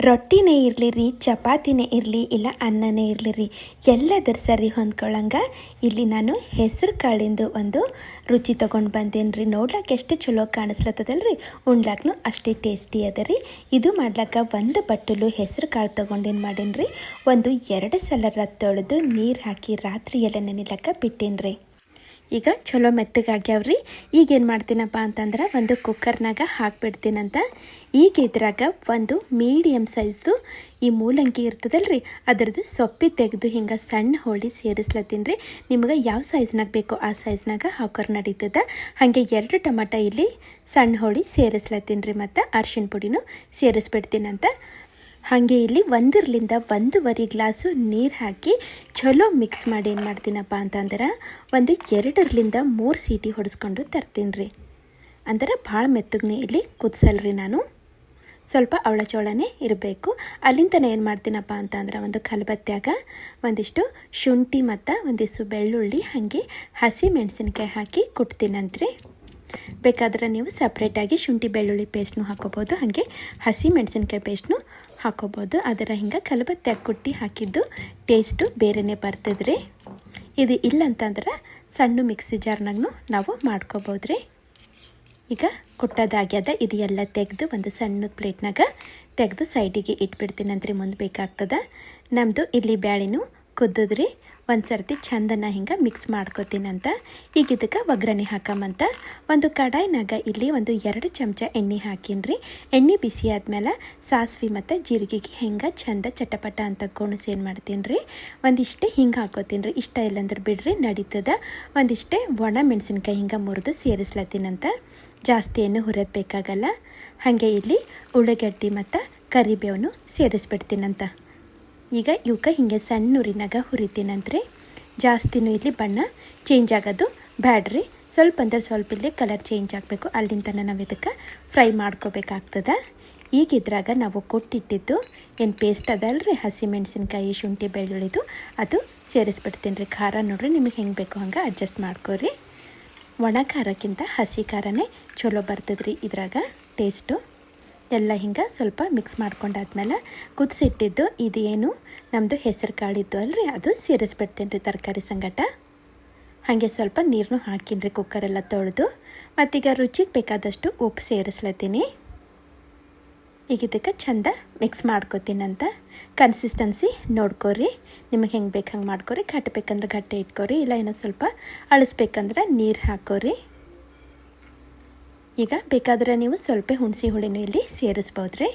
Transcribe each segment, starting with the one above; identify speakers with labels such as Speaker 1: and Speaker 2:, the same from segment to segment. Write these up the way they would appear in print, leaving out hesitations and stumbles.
Speaker 1: ರೊಟ್ಟಿನೇ ಇರಲಿ ರೀ, ಚಪಾತಿನೇ ಇರಲಿ, ಇಲ್ಲ ಅನ್ನನೇ ಇರಲಿ ರೀ, ಎಲ್ಲದರ ಸರಿ ಹೊಂದ್ಕೊಳ್ಳಂಗೆ ಇಲ್ಲಿ ನಾನು ಹೆಸರು ಕಾಳಿಂದು ಒಂದು ರುಚಿ ತೊಗೊಂಡು ಬಂದೇನಿ ರೀ. ನೋಡ್ಲಿಕ್ಕೆ ಎಷ್ಟು ಚಲೋ ಕಾಣಿಸ್ಲತ್ತದಲ್ಲ ರೀ, ಉಣ್ಲಾಕ್ನು ಅಷ್ಟೇ ಟೇಸ್ಟಿ ಅದ ರೀ. ಇದು ಮಾಡ್ಲಿಕ್ಕೆ ಒಂದು ಬಟ್ಟಲು ಹೆಸರು ಕಾಳು ತೊಗೊಂಡೇನು ಮಾಡೀನಿ ರೀ. ಒಂದು 2 ಸಲ ತೊಳೆದು ನೀರು ಹಾಕಿ ರಾತ್ರಿ ಎಲ್ಲ ನೆನಿಲಕ್ಕ ಬಿಟ್ಟೇನಿ ರೀ. ಈಗ ಚಲೋ ಮೆತ್ತಗಾಗ್ಯಾವ್ರಿ. ಈಗೇನು ಮಾಡ್ತೀನಪ್ಪ ಅಂತಂದ್ರೆ ಒಂದು ಕುಕ್ಕರ್ನಾಗ ಹಾಕಿಬಿಡ್ತೀನಂತ. ಈಗ ಇದ್ರಾಗ ಒಂದು ಮೀಡಿಯಮ್ ಸೈಜ್ದು ಈ ಮೂಲಂಗಿ ಇರ್ತದಲ್ಲ ರೀ, ಅದರದ್ದು ಸೊಪ್ಪಿ ತೆಗೆದು ಹಿಂಗೆ ಸಣ್ಣ ಹೋಳಿ ಸೇರಿಸ್ಲತ್ತೀನಿ ರೀ. ನಿಮಗೆ ಯಾವ ಸೈಜ್ನಾಗ ಬೇಕೋ ಆ ಸೈಜ್ನಾಗ ಹಾಕೋರು ನಡೀತದ. ಹಾಗೆ 2 ಟೊಮಾಟೊ ಇಲ್ಲಿ ಸಣ್ಣ ಹೋಳಿ ಸೇರಿಸ್ಲತ್ತೀನಿ ರೀ. ಮತ್ತು ಅರ್ಶಿಣ ಪುಡಿನೂ ಸೇರಿಸ್ಬಿಡ್ತೀನಂತ. ಹಾಗೆ ಇಲ್ಲಿ 1-1.5 ಗ್ಲಾಸು ನೀರು ಹಾಕಿ ಚಲೋ ಮಿಕ್ಸ್ ಮಾಡಿ ಏನು ಮಾಡ್ತೀನಪ್ಪ ಅಂತಂದ್ರೆ ಒಂದು 2-3 ಸೀಟಿ ಹೊಡೆಸ್ಕೊಂಡು ತರ್ತೀನಿ ರೀ. ಅಂದ್ರೆ ಭಾಳ ಮೆತ್ತಗನೆ ಇಲ್ಲಿ ಕುದಿಸಲ್ರಿ ನಾನು, ಸ್ವಲ್ಪ ಅವಳ ಚೋಳನೇ ಇರಬೇಕು. ಅಲ್ಲಿಂದ ಏನು ಮಾಡ್ತೀನಪ್ಪ ಅಂತಂದ್ರೆ ಒಂದು ಕಲ್ಬತ್ಯಾಗ ಒಂದಿಷ್ಟು ಶುಂಠಿ ಮತ್ತು ಒಂದಿಷ್ಟು ಬೆಳ್ಳುಳ್ಳಿ ಹಾಗೆ ಹಸಿ ಮೆಣಸಿನ್ಕಾಯಿ ಹಾಕಿ ಕುಟ್ತೀನಂತ್ರಿ. ಬೇಕಾದ್ರೆ ನೀವು ಸಪ್ರೇಟಾಗಿ ಶುಂಠಿ ಬೆಳ್ಳುಳ್ಳಿ ಪೇಸ್ಟ್ನು ಹಾಕೋಬೋದು, ಹಾಗೆ ಹಸಿ ಮೆಣಸಿನ್ಕಾಯಿ ಪೇಸ್ಟ್ನು ಹಾಕೋಬೋದು. ಅದರ ಹಿಂಗೆ ಕಲಬತ್ತ್ಯಾಗ ಕುಟ್ಟಿ ಹಾಕಿದ್ದು ಟೇಸ್ಟು ಬೇರೆಯೇ ಬರ್ತದ್ರಿ. ಇದು ಇಲ್ಲಂತಂದ್ರೆ ಸಣ್ಣ ಮಿಕ್ಸಿ ಜಾರ್ನಾಗೂ ನಾವು ಮಾಡ್ಕೋಬೋದು ರೀ. ಈಗ ಕುಟ್ಟೋದಾಗ್ಯದ ಇದು ಎಲ್ಲ ತೆಗೆದು ಒಂದು ಸಣ್ಣ ಪ್ಲೇಟ್ನಾಗ ತೆಗೆದು ಸೈಡಿಗೆ ಇಟ್ಬಿಡ್ತೀನಂತ್ರಿ. ಮುಂದೆ ಬೇಕಾಗ್ತದೆ. ನಮ್ಮದು ಇಲ್ಲಿ ಬ್ಯಾಳಿನೂ ಕುದ್ದದ್ರಿ. ಒಂದು ಸರ್ತಿ ಚಂದನ ಹಿಂಗೆ ಮಿಕ್ಸ್ ಮಾಡ್ಕೋತೀನಂತ. ಈಗ ಇದಕ್ಕೆ ಒಗ್ಗರಣೆ ಹಾಕಮಂತ ಒಂದು ಕಡಾಯಿನಾಗ ಇಲ್ಲಿ ಒಂದು 2 ಚಮಚ ಎಣ್ಣೆ ಹಾಕೀನಿ. ಎಣ್ಣೆ ಬಿಸಿ ಆದ್ಮೇಲೆ ಸಾಸಿವೆ ಮತ್ತು ಜೀರಿಗೆಗೆ ಹಿಂಗೆ ಚಂದ ಚಟಪಟ ಅಂತ ಕೋಣಿಸಿ ಏನು ಮಾಡ್ತೀನಿ ರೀ, ಒಂದಿಷ್ಟೇ ಹಿಂಗೆ ಹಾಕೋತೀನಿ ರೀ. ಇಷ್ಟ ಇಲ್ಲಂದ್ರೆ ಬಿಡ್ರಿ ನಡೀತದ. ಒಂದಿಷ್ಟೇ ಒಣ ಮೆಣಸಿನ್ಕಾಯಿ ಹಿಂಗೆ ಮುರಿದು ಸೇರಿಸ್ಲತ್ತೀನಂತ. ಜಾಸ್ತಿ ಏನು ಹುರಿಯೋದು ಬೇಕಾಗಲ್ಲ. ಹಾಗೆ ಇಲ್ಲಿ ಉಳ್ಳಾಗಡ್ಡಿ ಮತ್ತು ಕರಿಬೇವನ್ನು ಸೇರಿಸ್ಬಿಡ್ತೀನಂತ. ಈಗ ಇವಕ್ಕೆ ಹಿಂಗೆ ಸಣ್ಣ ಉರಿನಾಗ ಹುರಿತೀನಂತ್ರಿ. ಜಾಸ್ತಿನೂ ಇಲ್ಲಿ ಬಣ್ಣ ಚೇಂಜ್ ಆಗೋದು ಬ್ಯಾಡ್ರಿ. ಸ್ವಲ್ಪ ಅಂದ್ರೆ ಸ್ವಲ್ಪ ಇಲ್ಲಿ ಕಲರ್ ಚೇಂಜ್ ಆಗಬೇಕು. ಅಲ್ಲಿಂದ ನಾವು ಇದಕ್ಕೆ ಫ್ರೈ ಮಾಡ್ಕೋಬೇಕಾಗ್ತದೆ. ಈಗ ಇದ್ರಾಗ ನಾವು ಕೊಟ್ಟಿಟ್ಟಿದ್ದು ಏನು ಪೇಸ್ಟ್ ಅದಲ್ರಿ, ಹಸಿ ಮೆಣಸಿನ್ಕಾಯಿ ಶುಂಠಿ ಬೆಳ್ಳುಳ್ಳಿದು ಅದು ಸೇರಿಸ್ಬಿಡ್ತೀನಿ ರೀ. ಖಾರ ನೋಡ್ರಿ ನಿಮಗೆ ಹೆಂಗೆ ಬೇಕೋ ಹಂಗೆ ಅಡ್ಜಸ್ಟ್ ಮಾಡ್ಕೊರಿ. ಒಣ ಖಾರಕ್ಕಿಂತ ಹಸಿ ಖಾರನೇ ಚಲೋ ಬರ್ತದ್ರಿ ಇದ್ರಾಗ ಟೇಸ್ಟು. ಎಲ್ಲ ಹಿಂಗೆ ಸ್ವಲ್ಪ ಮಿಕ್ಸ್ ಮಾಡ್ಕೊಂಡಾದ್ಮೇಲೆ ಕುದಿಸಿಟ್ಟಿದ್ದು ಇದೇನು ನಮ್ಮದು ಹೆಸರು ಕಾಳಿದ್ದು ಅಲ್ರಿ, ಅದು ಸೇರಿಸ್ಬಿಡ್ತೀನಿ ರೀ ತರಕಾರಿ ಸಂಗಟ. ಹಾಗೆ ಸ್ವಲ್ಪ ನೀರನ್ನು ಹಾಕೀನಿ ರೀ ಕುಕ್ಕರೆಲ್ಲ ತೊಳೆದು. ಮತ್ತೀಗ ರುಚಿಗೆ ಬೇಕಾದಷ್ಟು ಉಪ್ಪು ಸೇರಿಸ್ಲತ್ತೀನಿ. ಈಗ ಇದಕ್ಕೆ ಚಂದ ಮಿಕ್ಸ್ ಮಾಡ್ಕೋತೀನಂತ. ಕನ್ಸಿಸ್ಟೆನ್ಸಿ ನೋಡ್ಕೊರಿ, ನಿಮಗೆ ಹೆಂಗೆ ಬೇಕು ಹಂಗೆ ಮಾಡ್ಕೊರಿ. ಕಟ್ಟಬೇಕಂದ್ರೆ ಗಟ್ಟಿ ಇಟ್ಕೊರಿ, ಇಲ್ಲ ಏನೋ ಸ್ವಲ್ಪ ಅಳಿಸ್ಬೇಕಂದ್ರೆ ನೀರು ಹಾಕೋರಿ. ಈಗ ಬೇಕಾದ್ರೆ ನೀವು ಸ್ವಲ್ಪ ಹುಣಸೆ ಹುಳಿನೂ ಇಲ್ಲಿ ಸೇರಿಸ್ಬೋದ್ರಿ.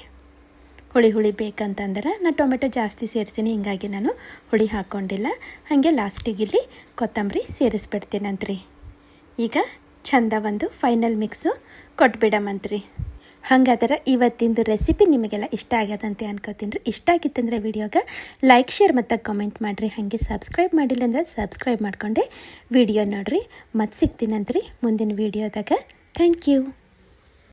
Speaker 1: ಹುಳಿ ಬೇಕಂತಂದ್ರೆ ನಾನು ಟೊಮೆಟೊ ಜಾಸ್ತಿ ಸೇರಿಸಿನಿ, ಹಿಂಗಾಗಿ ನಾನು ಹುಳಿ ಹಾಕ್ಕೊಂಡಿಲ್ಲ. ಹಾಗೆ ಲಾಸ್ಟಿಗೆ ಇಲ್ಲಿ ಕೊತ್ತಂಬರಿ ಸೇರಿಸ್ಬಿಡ್ತೀನಂತ್ರಿ. ಈಗ ಚಂದ ಒಂದು ಫೈನಲ್ ಮಿಕ್ಸು ಕೊಟ್ಬಿಡಮಂತ್ರಿ. ಹಾಗಾದ್ರೆ ಇವತ್ತಿಂದು ರೆಸಿಪಿ ನಿಮಗೆಲ್ಲ ಇಷ್ಟ ಆಗ್ಯದಂತೆ ಅನ್ಕೋತೀನಿ ರೀ. ಇಷ್ಟ ಆಗಿತ್ತಂದ್ರೆ ವಿಡಿಯೋಗೆ ಲೈಕ್ ಶೇರ್ ಮತ್ತು ಕಮೆಂಟ್ ಮಾಡಿರಿ. ಹಾಗೆ ಸಬ್ಸ್ಕ್ರೈಬ್ ಮಾಡಿಲ್ಲ ಅಂದ್ರೆ ಸಬ್ಸ್ಕ್ರೈಬ್ ಮಾಡ್ಕೊಂಡೆ ವಿಡಿಯೋ ನೋಡಿರಿ. ಮತ್ತೆ ಸಿಗ್ತೀನಂತ್ರಿ ಮುಂದಿನ ವಿಡಿಯೋದಾಗ. Thank you.